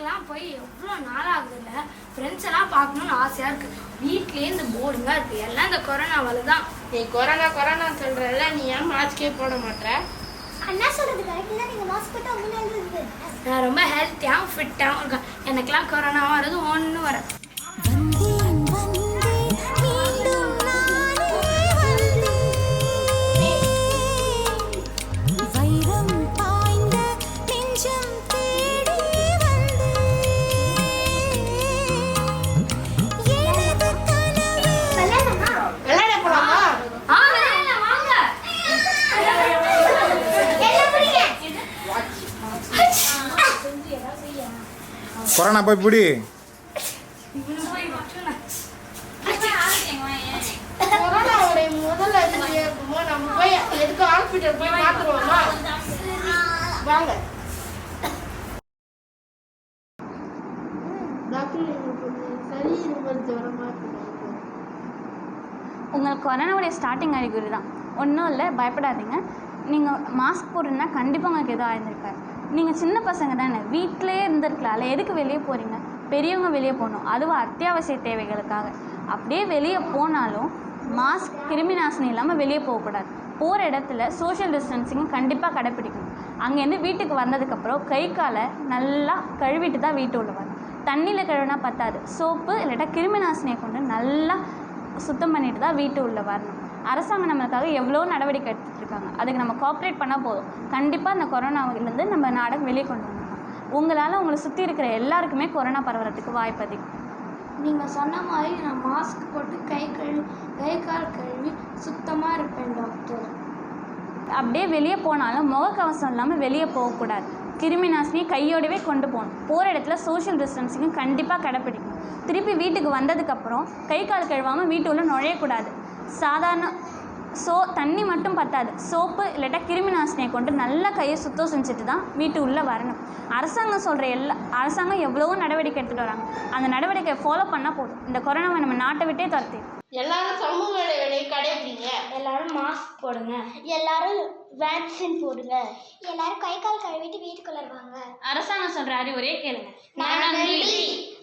ஊருக்கெல்லாம் போய் எவ்வளோ நாள் ஆகுதுல்ல. ஃப்ரெண்ட்ஸ் எல்லாம் பார்க்கணும்னு ஆசையாக இருக்குது. வீட்லேயே இந்த போர்டுங்க இருக்குது. எல்லாம் இந்த கொரோனாவால தான். நீ கொரோனா சொல்கிறல்ல, நீ ஏன் மாஸ்கே போட மாட்டேற? அண்ணா சொல்கிறது கரெக்ட் தான். நீங்கள் மாஸ்க் போட்டு அவங்க இருக்குது. நான் ரொம்ப ஹெல்த்தியாகவும் ஃபிட்டாகவும் இருக்கேன். எனக்கெல்லாம் கொரோனா வரது ஒன்று வர கொரோனா போய் பிடி. கொரோனாவுடைய முதல்ல இருக்குமோ நம்ம போய் எதுக்கு ஹாஸ்பிட்டல் போய் பார்த்துருவோமா? வாங்க டாக்டர், சளி இருமல் ஜுரமா இருக்கு. உங்களுக்கு கொரோனாவுடைய ஸ்டார்டிங் அறிகுறி தான். ஒன்றும் இல்லை, பயப்படாதீங்க. நீங்கள் மாஸ்க் போடுறதுனா கண்டிப்பாக உங்களுக்கு எதுவும் ஆயிருந்திருக்காரு. நீங்கள் சின்ன பசங்க தானே, வீட்டிலே இருந்திருக்கலாம்ல. எதுக்கு வெளியே போகிறீங்க? பெரியவங்க வெளியே போகணும், அதுவும் அத்தியாவசிய தேவைகளுக்காக. அப்படியே வெளியே போனாலும் மாஸ்க், கிருமி நாசினி இல்லாமல் வெளியே போகக்கூடாது. போகிற இடத்துல சோஷியல் டிஸ்டன்சிங் கண்டிப்பாக கடைப்பிடிக்கணும். அங்கேருந்து வீட்டுக்கு வந்ததுக்கப்புறம் கை காலை நல்லா கழுவிட்டு தான் வீட்டு உள்ள வரணும். தண்ணியில் கழுவினா பத்தாது, சோப்பு இல்லாட்டா கிருமி நாசினியை கொண்டு நல்லா சுத்தம் பண்ணிட்டு தான் வீட்டு உள்ளே வரணும். அரசாங்கம் நம்மளுக்காக எவ்வளோ நடவடிக்கை எடுத்துகிட்டு இருக்காங்க. அதுக்கு நம்ம கோஆப்ரேட் பண்ணால் போதும். கண்டிப்பாக அந்த கொரோனாவிலேருந்து நம்ம நாடை வெளியே கொண்டு வந்துடலாம். உங்களால் உங்களை சுற்றி இருக்கிற எல்லாருக்குமே கொரோனா பரவுறதுக்கு வாய்ப்பு அதிகம். நீங்கள் சொன்ன மாதிரி நான் மாஸ்க் போட்டு கை கால் கழுவி சுத்தமாக இருப்பேன் டாக்டர். அப்படியே வெளியே போனாலும் முகக்கவசம் இல்லாமல் வெளியே போகக்கூடாது. கிருமி நாசினி கையோடவே கொண்டு போகணும். போகிற இடத்துல சோஷியல் டிஸ்டன்சிங்கும் கண்டிப்பாக கடைப்பிடிக்கணும். திருப்பி வீட்டுக்கு வந்ததுக்கப்புறம் கை கால் கழுவாமல் வீட்டு உள்ள நுழையக்கூடாது. சாதாரண தண்ணி மட்டும் பத்தாது, சோப்பு இல்லாட்டா கிருமி நாசினியை கொண்டு நல்லா கையை சுத்தம் செஞ்சுட்டு தான் வீட்டு உள்ளே வரணும். அரசாங்கம் எவ்வளவோ நடவடிக்கை எடுத்துகிட்டு வராங்க. அந்த நடவடிக்கையை ஃபாலோ பண்ணால் போதும். இந்த கொரோனாவை நம்ம நாட்டை விட்டே துரத்தி. எல்லாரும் சமூக இடைவெளியை கடைபிடிங்க. எல்லாரும் மாஸ்க் போடுங்க. எல்லாரும் வேக்சின் போடுங்க. எல்லாரும் கை கால் கழுவிட்டு வீட்டுக்குள்ள இருவாங்க. அரசாங்கம் சொல்கிற அறிவுரையை கேளுங்க. நன்றி.